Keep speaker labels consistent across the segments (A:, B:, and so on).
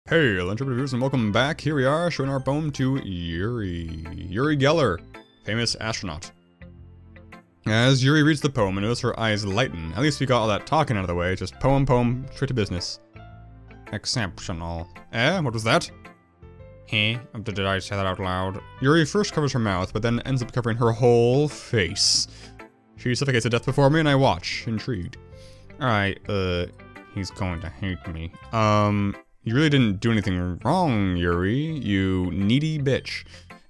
A: Hey, lunch reviewers, and welcome back. Here we are, showing our poem to Yuri Geller, famous astronaut. As Yuri reads the poem, and notice her eyes lighten. At least we got all that talking out of the way. Just poem, straight to business. Exceptional. What was that? Did I say that out loud? Yuri first covers her mouth, but then ends up covering her whole face. She suffocates to death before me, and I watch, intrigued. Alright, he's going to hate me. You really didn't do anything wrong, Yuri, you needy bitch.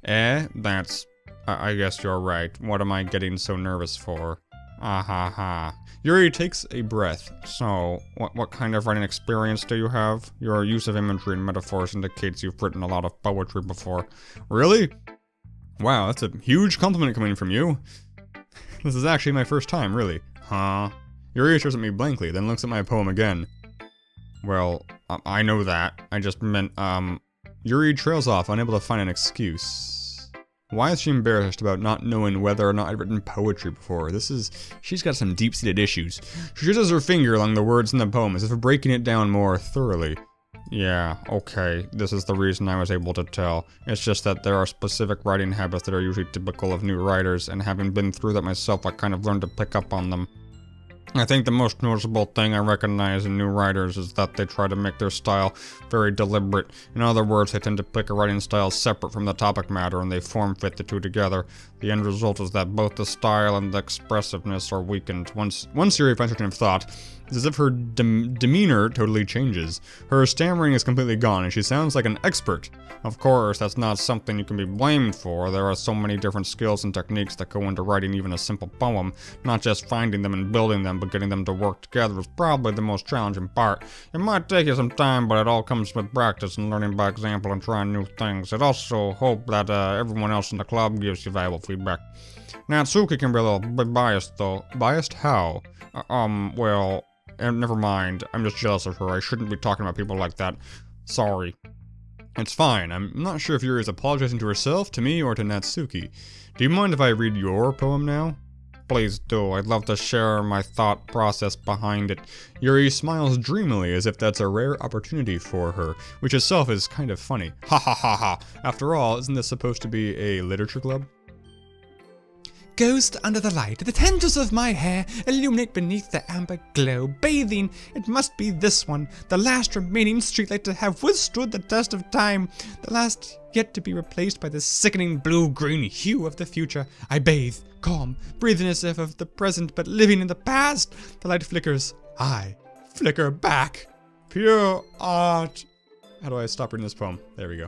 A: I guess you're right. What am I getting so nervous for? Ha. Yuri takes a breath. So, what kind of writing experience do you have? Your use of imagery and metaphors indicates you've written a lot of poetry before. Really? Wow, that's a huge compliment coming from you. This is actually my first time, really. Huh? Yuri stares at me blankly, then looks at my poem again. Well, I know that. I just meant, Yuri trails off, unable to find an excuse. Why is she embarrassed about not knowing whether or not I'd written poetry before? She's got some deep-seated issues. She traces her finger along the words in the poem, as if breaking it down more thoroughly. Yeah, okay, this is the reason I was able to tell. It's just that there are specific writing habits that are usually typical of new writers, and having been through that myself, I kind of learned to pick up on them. I think the most noticeable thing I recognize in new writers is that they try to make their style very deliberate. In other words, they tend to pick a writing style separate from the topic matter and they form-fit the two together. The end result is that both the style and the expressiveness are weakened. Once Yuri finds her train of thought, it's as if her demeanor totally changes. Her stammering is completely gone and she sounds like an expert. Of course, that's not something you can be blamed for. There are so many different skills and techniques that go into writing even a simple poem. Not just finding them and building them, but getting them to work together is probably the most challenging part. It might take you some time, but it all comes with practice and learning by example and trying new things. I'd also hope that everyone else in the club gives you valuable feedback. Natsuki can be a little bit biased though. Biased how? Well, never mind. I'm just jealous of her. I shouldn't be talking about people like that. Sorry. It's fine. I'm not sure if Yuri is apologizing to herself, to me, or to Natsuki. Do you mind if I read your poem now? Please do. I'd love to share my thought process behind it. Yuri smiles dreamily as if that's a rare opportunity for her, which itself is kind of funny. Ha ha ha ha. After all, isn't this supposed to be a literature club?
B: Ghost under the light, the tendrils of my hair illuminate beneath the amber glow. Bathing, it must be this one, the last remaining streetlight to have withstood the test of time, the last yet to be replaced by the sickening blue-green hue of the future. I bathe, calm, breathing as if of the present, but living in the past. The light flickers. I flicker back. Pure art.
A: How do I stop reading this poem? There we go.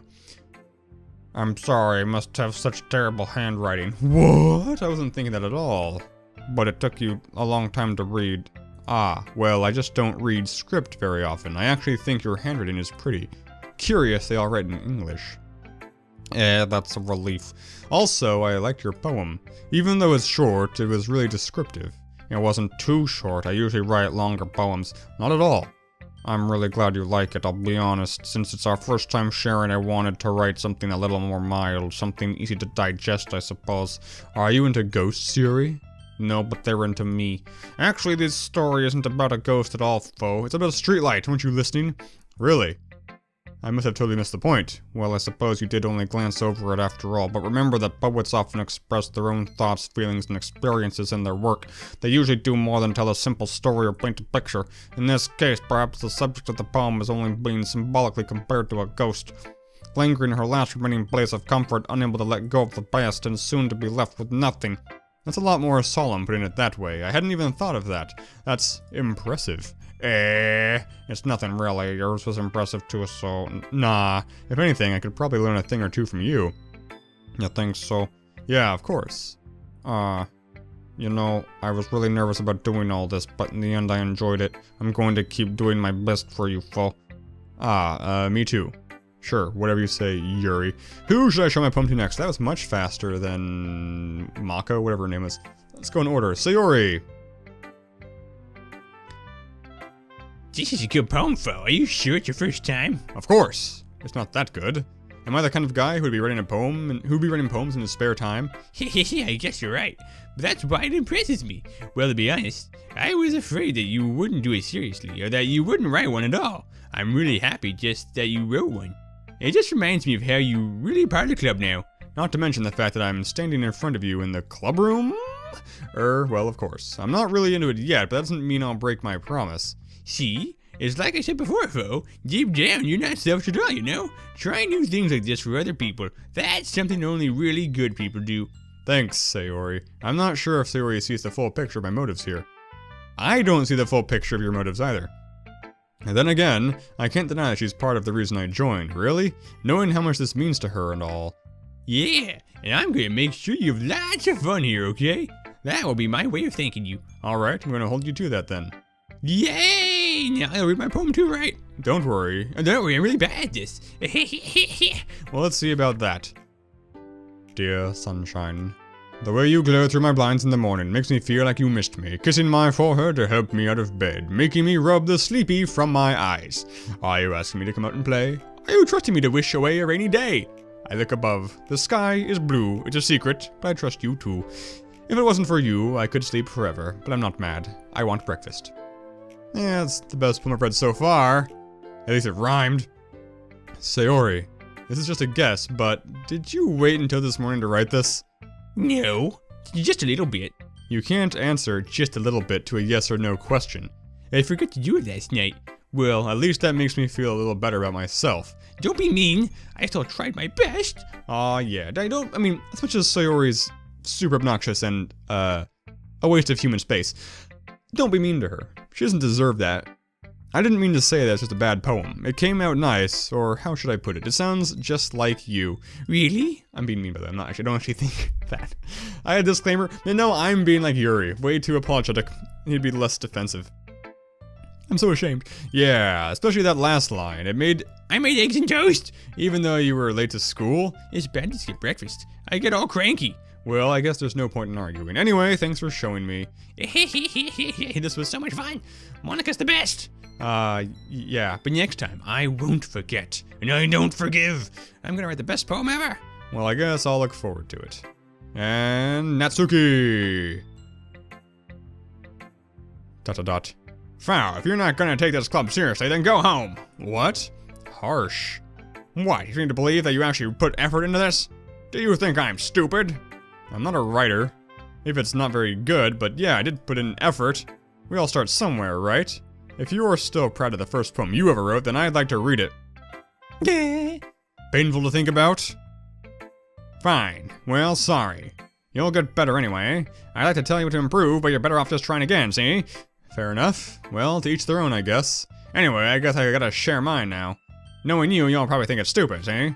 A: I'm sorry, I must have such terrible handwriting. What? I wasn't thinking that at all. But it took you a long time to read. Well, I just don't read script very often. I actually think your handwriting is pretty. Curious they all write in English. That's a relief. Also, I liked your poem. Even though it's short, it was really descriptive. It wasn't too short. I usually write longer poems. Not at all. I'm really glad you like it, I'll be honest. Since it's our first time sharing, I wanted to write something a little more mild, something easy to digest, I suppose. Are you into ghosts, Yuri? No, but they're into me. Actually, this story isn't about a ghost at all, Foe. It's about a streetlight, weren't you listening? Really? I must have totally missed the point. Well, I suppose you did only glance over it after all, but remember that poets often express their own thoughts, feelings, and experiences in their work. They usually do more than tell a simple story or paint a picture. In this case, perhaps the subject of the poem is only being symbolically compared to a ghost. Lingering in her last remaining place of comfort, unable to let go of the past, and soon to be left with nothing. That's a lot more solemn putting it that way. I hadn't even thought of that. That's impressive. It's nothing really. Yours was impressive too, so nah. If anything, I could probably learn a thing or two from you. You think so? Yeah, of course. You know, I was really nervous about doing all this, but in the end I enjoyed it. I'm going to keep doing my best for you, Fo. Me too. Sure, whatever you say, Yuri. Who should I show my poem to next? That was much faster than Mako, whatever her name is. Let's go in order. Sayori!
C: This is a good poem, Fo. Are you sure it's your first time?
A: Of course. It's not that good. Am I the kind of guy who'd be writing a poem and who'd be writing poems in his spare time?
C: I guess you're right. But that's why it impresses me. Well, to be honest, I was afraid that you wouldn't do it seriously, or that you wouldn't write one at all. I'm really happy just that you wrote one. It just reminds me of how you really part of the club now.
A: Not to mention the fact that I'm standing in front of you in the club room? Well, of course. I'm not really into it yet, but that doesn't mean I'll break my promise.
C: See? It's like I said before, Fo. Deep down, you're not selfish at all, you know? Try new things like this for other people. That's something only really good people do.
A: Thanks, Sayori. I'm not sure if Sayori sees the full picture of my motives here. I don't see the full picture of your motives either. And then again, I can't deny that she's part of the reason I joined, really? Knowing how much this means to her and all.
C: Yeah, and I'm gonna make sure you have lots of fun here, okay? That will be my way of thanking you.
A: Alright, I'm gonna hold you to that then.
C: Yay! Now I'll read my poem too, right?
A: Don't worry.
C: Don't worry, I'm really bad at this.
A: Well, let's see about that. Dear sunshine, the way you glow through my blinds in the morning makes me feel like you missed me, kissing my forehead to help me out of bed, making me rub the sleepy from my eyes. Are you asking me to come out and play? Are you trusting me to wish away a rainy day? I look above. The sky is blue. It's a secret, but I trust you too. If it wasn't for you, I could sleep forever, but I'm not mad. I want breakfast. Yeah, it's the best poem I've read so far. At least it rhymed. Sayori, this is just a guess, but did you wait until this morning to write this?
C: No, just a little bit.
A: You can't answer just a little bit to a yes or no question.
C: I forgot to do it last night.
A: Well, at least that makes me feel a little better about myself.
C: Don't be mean. I still tried my best.
A: Aw, yeah. I mean, as much as Sayori's super obnoxious and, a waste of human space, don't be mean to her. She doesn't deserve that. I didn't mean to say that's just a bad poem. It came out nice, or how should I put it? It sounds just like you.
C: Really?
A: I'm being mean by that. I'm not actually. I don't actually think that. I had a disclaimer. No, I'm being like Yuri. Way too apologetic. He'd be less defensive. I'm so ashamed. Yeah, especially that last line. I made
C: eggs and toast.
A: Even though you were late to school?
C: It's bad to skip breakfast. I get all cranky.
A: Well, I guess there's no point in arguing. Anyway, thanks for showing me.
C: This was so much fun. Monica's the best.
A: Yeah.
C: But next time, I won't forget. And I don't forgive. I'm gonna write the best poem ever.
A: Well, I guess I'll look forward to it. And Natsuki. ... Fow, if you're not gonna take this club seriously, then go home. What? Harsh. What, you seem to believe that you actually put effort into this? Do you think I'm stupid? I'm not a writer. If it's not very good, but yeah, I did put in effort. We all start somewhere, right? If you are still proud of the first poem you ever wrote, then I'd like to read it. Painful to think about? Fine. Well, sorry. You'll get better anyway. I'd like to tell you to improve, but you're better off just trying again, see? Fair enough. Well, to each their own, I guess. Anyway, I guess I gotta share mine now. Knowing you, y'all probably think it's stupid, see?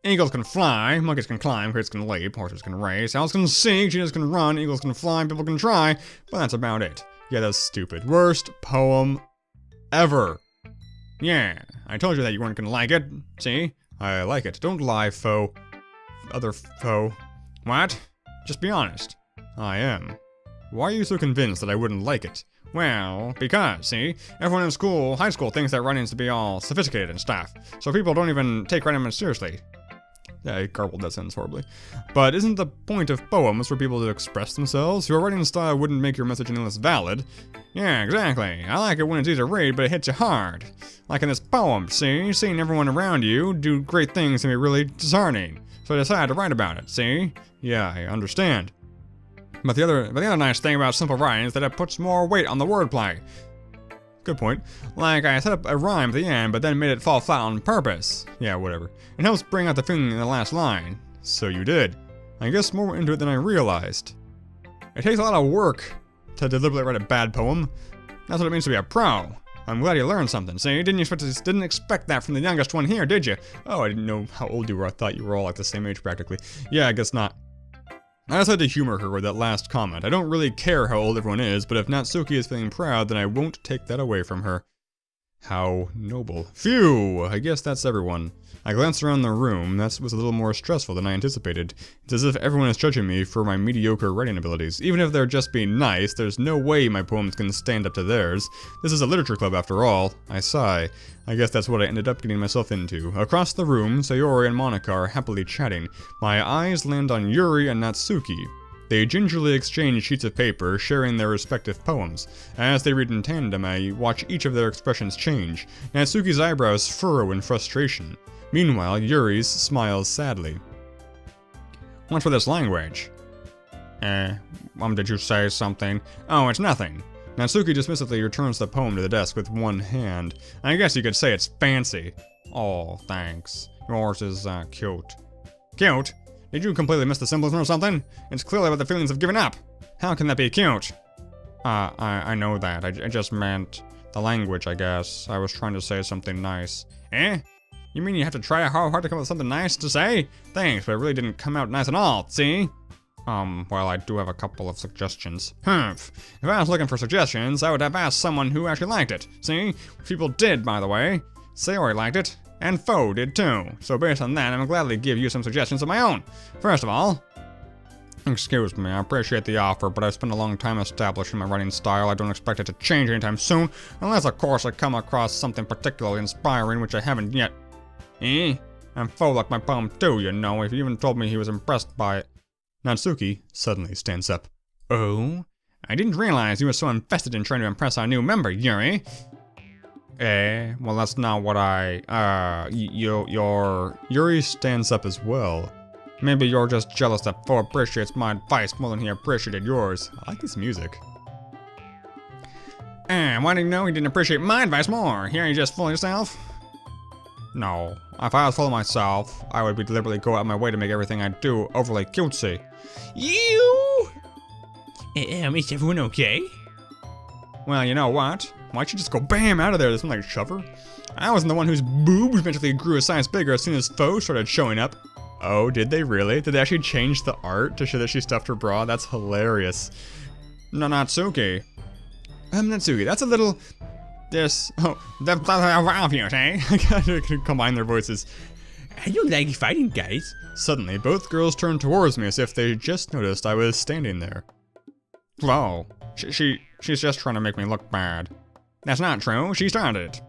A: Eagles can fly, monkeys can climb, crickets can leap, horses can race, owls can sing, cheetahs can run, eagles can fly, people can try, but that's about it. Yeah, that's stupid. Worst poem ever. Yeah, I told you that you weren't gonna like it. See? I like it. Don't lie, foe. Other foe. What? Just be honest. I am. Why are you so convinced that I wouldn't like it? Well, because, see, everyone in school, high school, thinks that writing's to be all sophisticated and stuff, so people don't even take writing much seriously. I garbled that sentence horribly. But isn't the point of poems for people to express themselves? Your writing style wouldn't make your message any less valid. Yeah, exactly. I like it when it's easy to read, but it hits you hard. Like in this poem, see? Seeing everyone around you do great things can be really disheartening. So I decided to write about it, see? Yeah, I understand. But the other nice thing about simple writing is that it puts more weight on the wordplay. Good point. Like, I set up a rhyme at the end, but then made it fall flat on purpose. Yeah, whatever. It helps bring out the feeling in the last line. So you did. I guess more into it than I realized. It takes a lot of work to deliberately write a bad poem. That's what it means to be a pro. I'm glad you learned something. See, didn't expect that from the youngest one here, did you? Oh, I didn't know how old you were. I thought you were all like the same age practically. Yeah, I guess not. I just had to humor her with that last comment. I don't really care how old everyone is, but if Natsuki is feeling proud, then I won't take that away from her. How noble. Phew! I guess that's everyone. I glanced around the room. That was a little more stressful than I anticipated. It's as if everyone is judging me for my mediocre writing abilities. Even if they're just being nice, there's no way my poems can stand up to theirs. This is a literature club after all. I sigh. I guess that's what I ended up getting myself into. Across the room, Sayori and Monica are happily chatting. My eyes land on Yuri and Natsuki. They gingerly exchange sheets of paper, sharing their respective poems. As they read in tandem, I watch each of their expressions change. Natsuki's eyebrows furrow in frustration. Meanwhile, Yuri's smiles sadly. What's with this language? Did you say something? Oh, it's nothing. Natsuki dismissively returns the poem to the desk with one hand. I guess you could say it's fancy. Oh, thanks. Yours is, cute. Cute? Did you completely miss the symbolism or something? It's clearly about the feelings of giving up. How can that be cute? I know that. I just meant the language, I guess. I was trying to say something nice. Eh? You mean you have to try hard to come up with something nice to say? Thanks, but it really didn't come out nice at all, see? Well, I do have a couple of suggestions. Humph. If I was looking for suggestions, I would have asked someone who actually liked it. See? People did, by the way. Sayori liked it. And Foe did too. So based on that, I'm gladly give you some suggestions of my own. First of all, excuse me, I appreciate the offer, but I've spent a long time establishing my writing style. I don't expect it to change anytime soon, unless of course I come across something particularly inspiring, which I haven't yet. And Foe liked my poem too, you know. He even told me he was impressed by it. Natsuki suddenly stands up. Oh? I didn't realize you were so invested in trying to impress our new member, Yuri. Well, that's not what Yuri stands up as well. Maybe you're just jealous that Foe appreciates my advice more than he appreciated yours. I like this music. Why do you know he didn't appreciate my advice more? Here you just fool yourself? No. If I was fooling myself, I would deliberately go out of my way to make everything I do overly cutesy.
C: You? Is everyone okay?
A: Well, you know what? Why'd you just go BAM out of there? This one like shover? I wasn't the one whose boobs eventually grew a size bigger as soon as Foe started showing up. Oh, did they really? Did they actually change the art to show that she stuffed her bra? That's hilarious. No, Natsuki. Natsuki, that's a little... That's obvious, eh? I gotta combine their voices.
C: I don't like fighting, guys.
A: Suddenly, both girls turned towards me as if they just noticed I was standing there. Whoa. She's just trying to make me look bad. That's not true. She started it.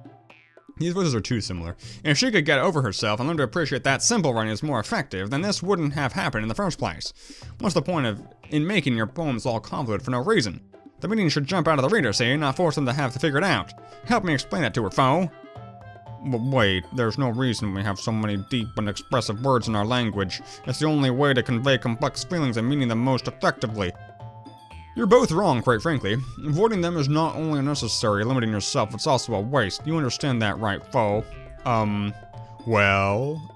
A: These voices are too similar. If she could get over herself and learn to appreciate that simple writing is more effective, then this wouldn't have happened in the first place. What's the point in making your poems all convoluted for no reason? The meaning should jump out of the reader, see, not force them to have to figure it out. Help me explain that to her, Foe. But wait, there's no reason we have so many deep and expressive words in our language. It's the only way to convey complex feelings and meaning them most effectively. You're both wrong, quite frankly. Avoiding them is not only unnecessary, limiting yourself, it's also a waste. You understand that, right, Foe? Well...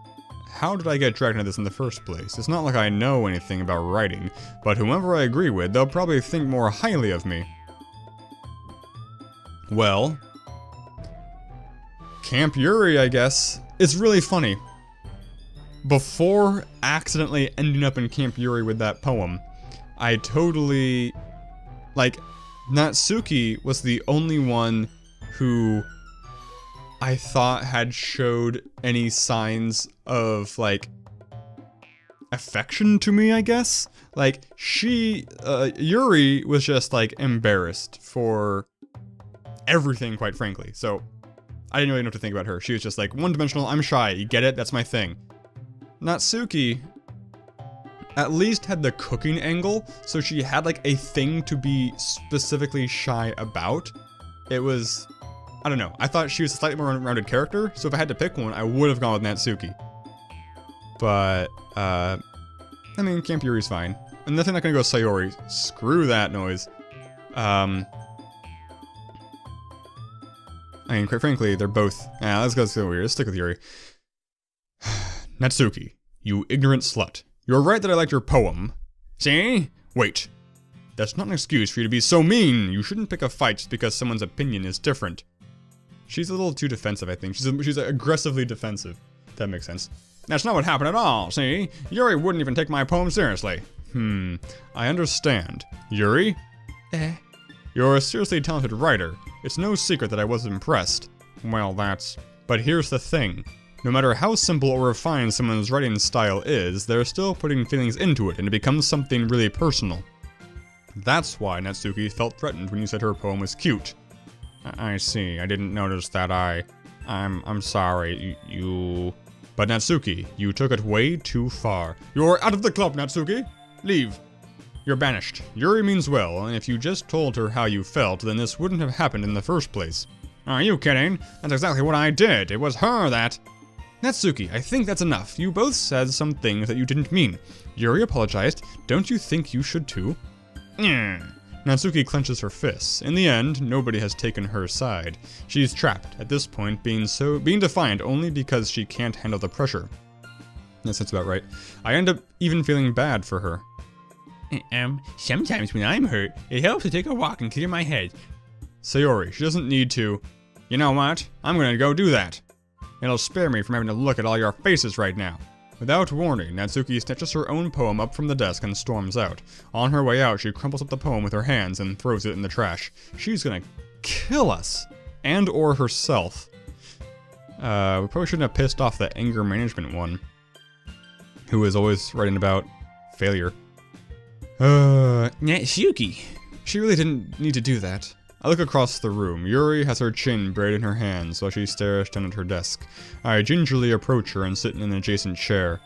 A: How did I get dragged into this in the first place? It's not like I know anything about writing, but whomever I agree with, they'll probably think more highly of me. Well... Camp Yuri, I guess. It's really funny. Before accidentally ending up in Camp Yuri with that poem, I totally... Like, Natsuki was the only one who I thought had showed any signs of, like, affection to me, I guess? Like, Yuri was just, like, embarrassed for everything, quite frankly. So, I didn't really know what to think about her. She was just like, one-dimensional, I'm shy, you get it? That's my thing. Natsuki at least had the cooking angle, so she had like a thing to be specifically shy about. It was, I don't know, I thought she was a slightly more rounded character, so if I had to pick one, I would have gone with Natsuki. But, I mean, Camp Yuri's fine. And nothing not gonna go Sayori. Screw that noise. I mean, quite frankly, they're both, let's go Sayori, let's stick with Yuri. Natsuki, you ignorant slut. You're right that I liked your poem. See? Wait. That's not an excuse for you to be so mean. You shouldn't pick a fight just because someone's opinion is different. She's a little too defensive, I think. She's aggressively defensive. That makes sense. That's not what happened at all, see? Yuri wouldn't even take my poem seriously. I understand. Yuri? You're a seriously talented writer. It's no secret that I was impressed. Well, that's... But here's the thing. No matter how simple or refined someone's writing style is, they're still putting feelings into it, and it becomes something really personal. That's why Natsuki felt threatened when you said her poem was cute. I see. I didn't notice that. I'm sorry. You... But Natsuki, you took it way too far. You're out of the club, Natsuki! Leave. You're banished. Yuri means well, and if you just told her how you felt, then this wouldn't have happened in the first place. Are you kidding? That's exactly what I did. It was her that... Natsuki, I think that's enough. You both said some things that you didn't mean. Yuri apologized. Don't you think you should too? Natsuki clenches her fists. In the end, nobody has taken her side. She's trapped, at this point, being defiant only because she can't handle the pressure. Yes, that's about right. I end up even feeling bad for her.
C: Sometimes when I'm hurt, it helps to take a walk and clear my head.
A: Sayori, she doesn't need to. You know what? I'm gonna go do that. It'll spare me from having to look at all your faces right now. Without warning, Natsuki snatches her own poem up from the desk and storms out. On her way out, she crumples up the poem with her hands and throws it in the trash. She's gonna kill us. And or herself. We probably shouldn't have pissed off the anger management one. Who is always writing about failure.
C: Natsuki.
A: She really didn't need to do that. I look across the room. Yuri has her chin buried in her hands while she stares down at her desk. I gingerly approach her and sit in an adjacent chair.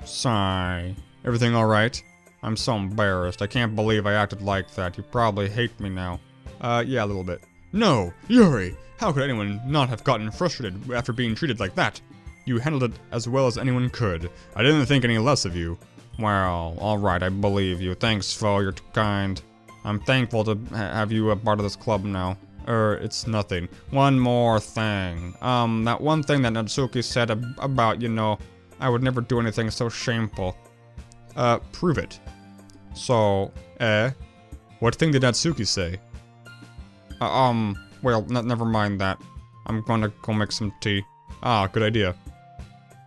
A: Sigh. Everything alright? I'm so embarrassed. I can't believe I acted like that. You probably hate me now. Yeah, a little bit. No! Yuri! How could anyone not have gotten frustrated after being treated like that? You handled it as well as anyone could. I didn't think any less of you. Well, alright, I believe you. Thanks, Foe, you're too kind. I'm thankful to have you a part of this club now. It's nothing. One more thing. That one thing that Natsuki said about, you know, I would never do anything so shameful. Prove it. So, what thing did Natsuki say? Well, never mind that. I'm gonna go make some tea. Ah, good idea.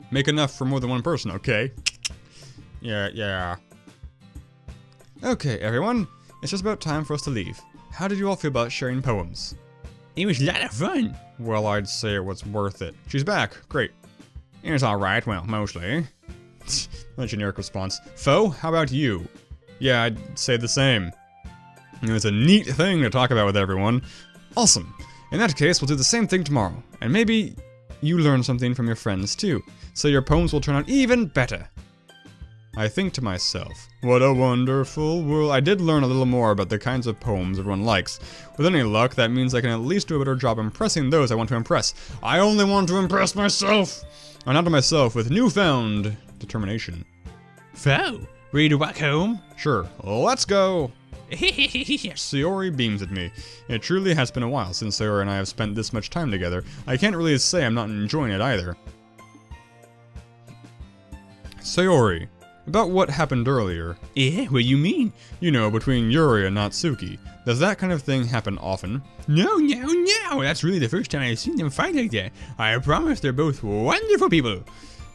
A: Make enough for more than one person, okay? Yeah. Okay, everyone. It's just about time for us to leave. How did you all feel about sharing poems?
C: It was a lot of fun.
A: Well, I'd say it was worth it. She's back. Great. It was alright. Well, mostly. A generic response. Foe, how about you? Yeah, I'd say the same. It was a neat thing to talk about with everyone. Awesome. In that case, we'll do the same thing tomorrow. And maybe you learn something from your friends too. So your poems will turn out even better. I think to myself, what a wonderful world. I did learn a little more about the kinds of poems everyone likes. With any luck, that means I can at least do a better job impressing those I want to impress. I only want to impress myself! I'm not to myself with newfound determination.
C: Foe, ready to walk home?
A: Sure, let's go! Sayori beams at me. It truly has been a while since Sayori and I have spent this much time together. I can't really say I'm not enjoying it either. Sayori. About what happened earlier.
C: What do you mean?
A: You know, between Yuri and Natsuki. Does that kind of thing happen often?
C: No. That's really the first time I've seen them fight like that. I promise they're both wonderful people.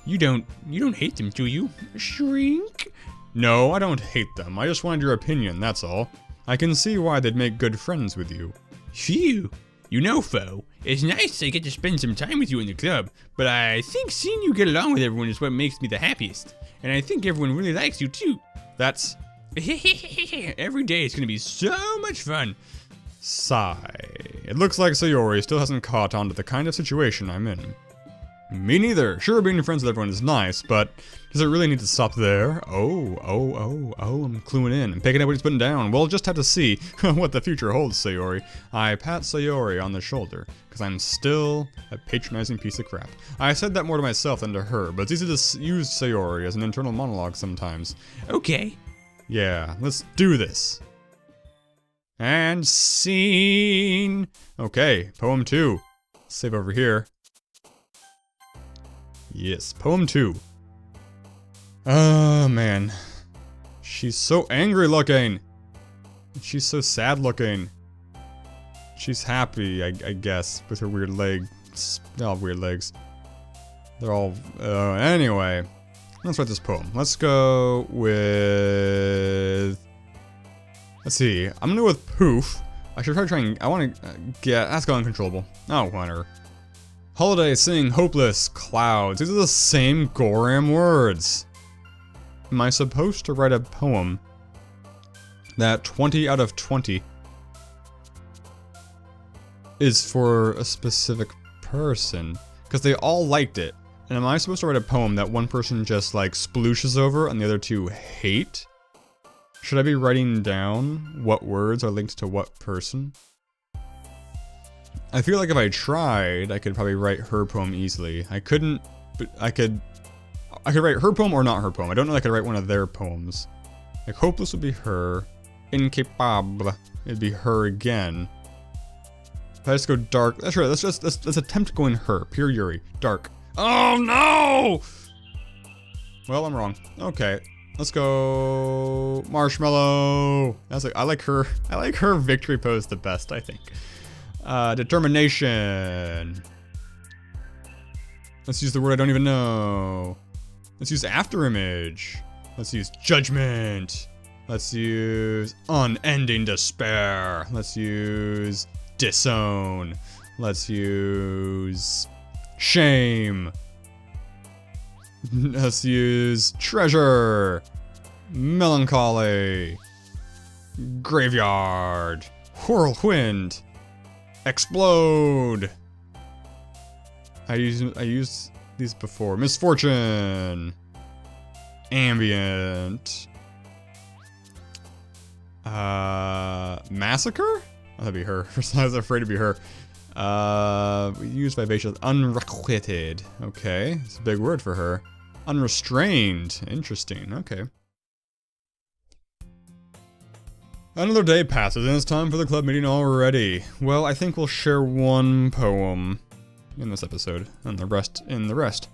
C: You don't hate them, do you? Shrink?
A: No, I don't hate them. I just wanted your opinion, that's all. I can see why they'd make good friends with you.
C: Phew. You know, Foe, it's nice I get to spend some time with you in the club, but I think seeing you get along with everyone is what makes me the happiest. And I think everyone really likes you too.
A: That's...
C: Every day it's gonna be so much fun.
A: Sigh. It looks like Sayori still hasn't caught on to the kind of situation I'm in. Me neither. Sure, being friends with everyone is nice, but does it really need to stop there? Oh, I'm cluing in. I'm picking up what he's putting down. We'll just have to see what the future holds, Sayori. I pat Sayori on the shoulder, because I'm still a patronizing piece of crap. I said that more to myself than to her, but it's easy to use Sayori as an internal monologue sometimes.
C: Okay.
A: Yeah, let's do this. And scene. Okay, poem 2. Save over here. Yes, poem 2. Oh, man. She's so angry looking. She's so sad looking. She's happy, I guess, with her weird legs. They're all weird legs. They're all... anyway. Let's write this poem. Let's go with... Let's see. I'm gonna go with poof. I should try trying... I want to get... That's got uncontrollable. Oh, whatever. Holiday, sing, hopeless, clouds. These are the same Goram words. Am I supposed to write a poem that 20 out of 20 is for a specific person? Because they all liked it. And am I supposed to write a poem that one person just like splooshes over and the other two hate? Should I be writing down what words are linked to what person? I feel like if I tried, I could probably write her poem easily. I couldn't, but I could write her poem or not her poem. I don't know if I could write one of their poems. Like, hopeless would be her. Incapable, it'd be her again. If I just go dark, that's right, let's attempt going her. Pure Yuri. Dark. Oh no! Well, I'm wrong. Okay. Let's go Marshmallow. That's like I like her victory pose the best, I think. Determination. Let's use the word I don't even know. Let's use afterimage. Let's use judgment. Let's use unending despair. Let's use disown. Let's use shame. Let's use treasure. Melancholy. Graveyard. Whirlwind. Explode. I used these before. Misfortune. Ambient. Massacre? Oh, that'd be her. I was afraid to be her. Used vivacious. Unrequited. Okay. It's a big word for her. Unrestrained. Interesting. Okay. Another day passes and it's time for the club meeting already. Well, I think we'll share one poem in this episode and the rest in the rest.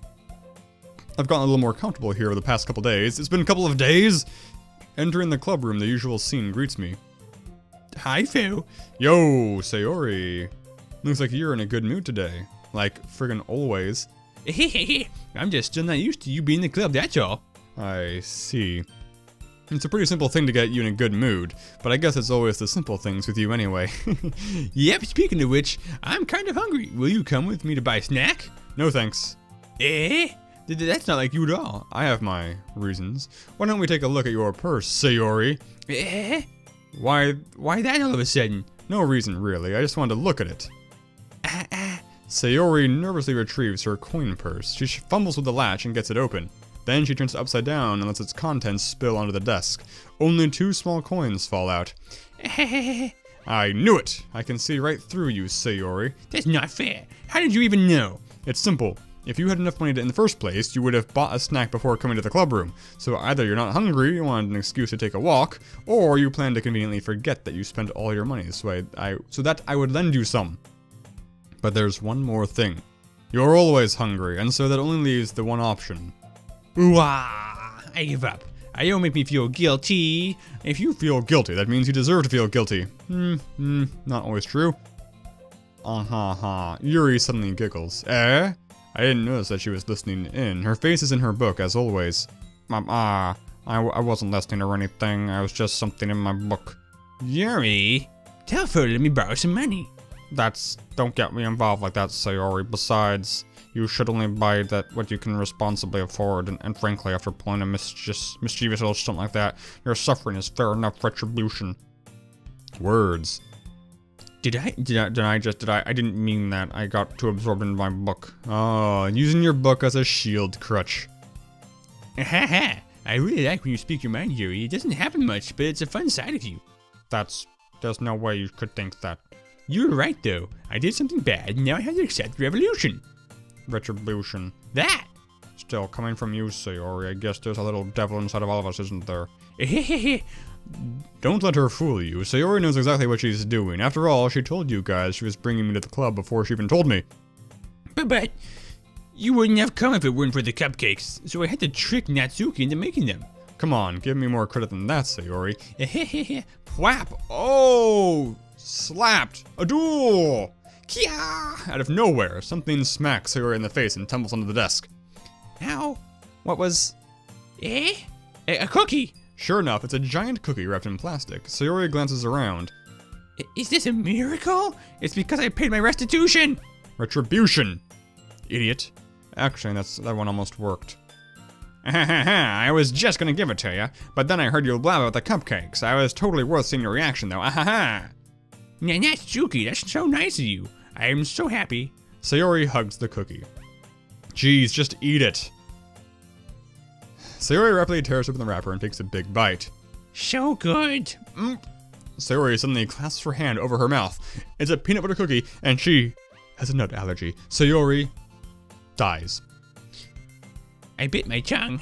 A: I've gotten a little more comfortable here over the past couple days. It's been a couple of days. Entering the club room, the usual scene greets me.
C: Hi, Phil.
A: Yo, Sayori. Looks like you're in a good mood today. Like, friggin' always.
C: I'm just still not used to you being in the club, that's all.
A: I see. It's a pretty simple thing to get you in a good mood, but I guess it's always the simple things with you anyway.
C: Yep, speaking of which, I'm kind of hungry. Will you come with me to buy a snack?
A: No thanks.
C: That's not like you at all.
A: I have my reasons. Why don't we take a look at your purse, Sayori?
C: Why that all of a sudden?
A: No reason, really. I just wanted to look at it. Sayori nervously retrieves her coin purse. She fumbles with the latch and gets it open. Then she turns it upside down and lets its contents spill onto the desk. Only 2 small coins fall out. I knew it! I can see right through you, Sayori.
C: That's not fair. How did you even know?
A: It's simple. If you had enough money in the first place, you would have bought a snack before coming to the club room. So either you're not hungry, you wanted an excuse to take a walk, or you plan to conveniently forget that you spent all your money so that I would lend you some. But there's one more thing. You're always hungry, and so that only leaves the one option.
C: I give up. I don't make me feel guilty.
A: If you feel guilty, that means you deserve to feel guilty. Not always true. Yuri suddenly giggles. I didn't notice that she was listening in. Her face is in her book, as always. I wasn't listening or anything. I was just something in my book.
C: Yuri, tell her to let me borrow some money.
A: Don't get me involved like that, Sayori. Besides, you should only buy what you can responsibly afford, and frankly, after pulling a mischievous little stunt like that, your suffering is fair enough retribution. Words. I didn't mean that. I got too absorbed in my book. Oh, using your book as a shield crutch.
C: I really like when you speak your mind, Yuri. It doesn't happen much, but it's a fun side of you.
A: There's no way you could think that.
C: You're right, though. I did something bad, and now I have to accept revolution.
A: Retribution.
C: That!
A: Still, coming from you, Sayori, I guess there's a little devil inside of all of us, isn't there? Don't let her fool you. Sayori knows exactly what she's doing. After all, she told you guys she was bringing me to the club before she even told me.
C: But you wouldn't have come if it weren't for the cupcakes, so I had to trick Natsuki into making them.
A: Come on, give me more credit than that, Sayori.
C: Whap!
A: Oh! Slapped! A duel! Kia! Out of nowhere, something smacks Sayori in the face and tumbles onto the desk.
C: Ow!
A: What was...
C: A cookie!
A: Sure enough, it's a giant cookie wrapped in plastic. Sayori glances around.
C: Is this a miracle? It's because I paid my restitution!
A: Retribution! idiot. Actually, that one almost worked. I was just gonna give it to you, but then I heard you blab about the cupcakes. I was totally worth seeing your reaction, though.
C: Now, Natsuki, that's so nice of you. I am so happy.
A: Sayori hugs the cookie. Jeez, just eat it. Sayori rapidly tears open the wrapper and takes a big bite.
C: So good.
A: Sayori suddenly clasps her hand over her mouth. It's a peanut butter cookie, and she has a nut allergy. Sayori dies.
C: I bit my tongue.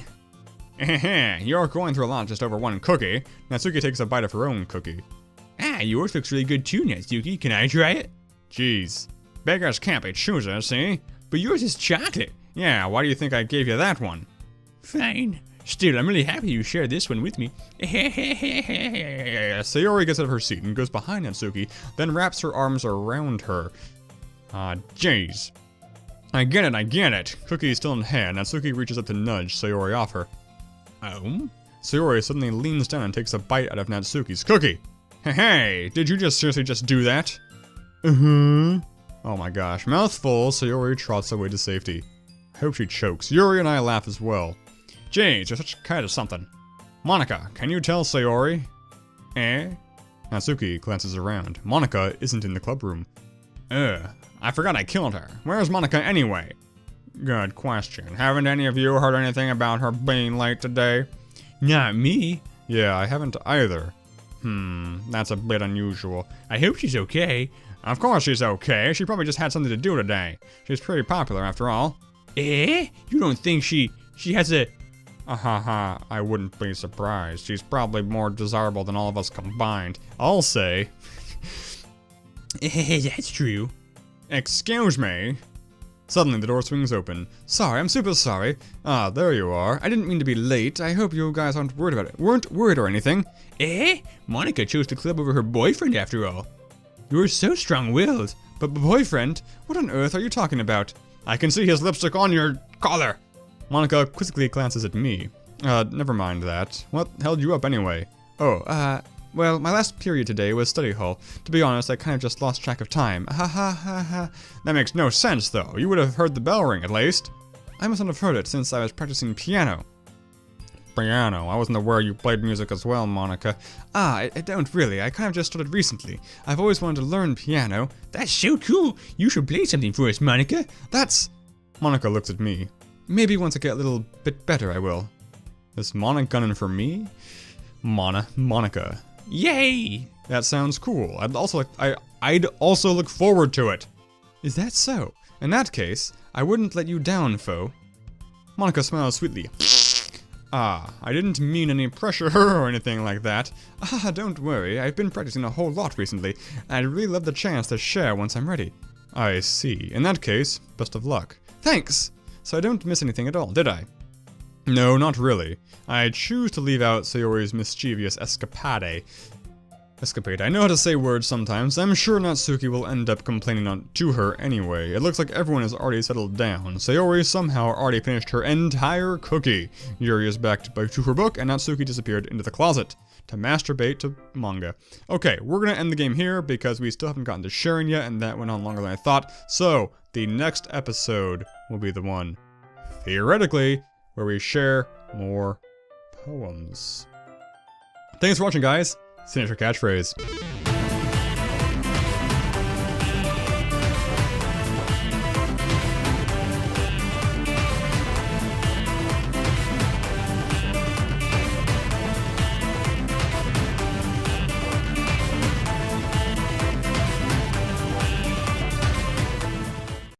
A: You're going through a lot just over one cookie. Natsuki takes a bite of her own cookie.
C: Yours looks really good too, Natsuki. Can I try it?
A: Jeez. Beggars can't be choosers, see?
C: But yours is chocolate.
A: Yeah, why do you think I gave you that one?
C: Fine. Still, I'm really happy you shared this one with me.
A: Sayori gets out of her seat and goes behind Natsuki, then wraps her arms around her. Jeez. I get it. Cookie is still in hand. Natsuki reaches up to nudge Sayori off her. Sayori suddenly leans down and takes a bite out of Natsuki's cookie. Hey, did you seriously just do that? Oh my gosh. Mouthful, Sayori trots away to safety. I hope she chokes. Yuri and I laugh as well. Jeez, you're such kind of something. Monica, can you tell Sayori? Natsuki glances around. Monica isn't in the club room. I forgot I killed her. Where's Monica anyway? Good question. Haven't any of you heard anything about her being late today?
C: Not me.
A: Yeah, I haven't either. That's a bit unusual.
C: I hope she's okay.
A: Of course she's okay. She probably just had something to do today. She's pretty popular after all.
C: You don't think she has a...
A: I wouldn't be surprised. She's probably more desirable than all of us combined. I'll say.
C: That's true.
A: Excuse me. Suddenly the door swings open. Sorry, I'm super sorry. There you are. I didn't mean to be late. I hope you guys aren't worried about it. Weren't worried or anything.
C: Monica chose the club over her boyfriend after all. You're so strong-willed.
A: But boyfriend? What on earth are you talking about? I can see his lipstick on your collar. Monica quizzically glances at me. Never mind that. What held you up anyway? Well, my last period today was study hall. To be honest, I kind of just lost track of time. That makes no sense, though. You would have heard the bell ring, at least. I mustn't have heard it since I was practicing piano. Piano? I wasn't aware you played music as well, Monica. I don't really. I kind of just started recently. I've always wanted to learn piano.
C: That's so cool. You should play something for us, Monica.
A: Monica looks at me. Maybe once I get a little bit better, I will. Is Mona gunning for me? Monica.
C: Yay!
A: That sounds cool. I'd also look forward to it. Is that so? In that case, I wouldn't let you down, Foe. Monica smiles sweetly. I didn't mean any pressure or anything like that. Don't worry. I've been practicing a whole lot recently, and I'd really love the chance to share once I'm ready. I see. In that case, best of luck. Thanks! So I don't miss anything at all, did I? No, not really. I choose to leave out Sayori's mischievous escapade. I know how to say words sometimes. I'm sure Natsuki will end up complaining to her anyway. It looks like everyone has already settled down. Sayori somehow already finished her entire cookie. Yuri is back to her book, and Natsuki disappeared into the closet to masturbate to manga. Okay, we're gonna end the game here because we still haven't gotten to sharing yet, and that went on longer than I thought. So, the next episode will be the one, theoretically, where we share more poems. Thanks for watching, guys. Signature catchphrase.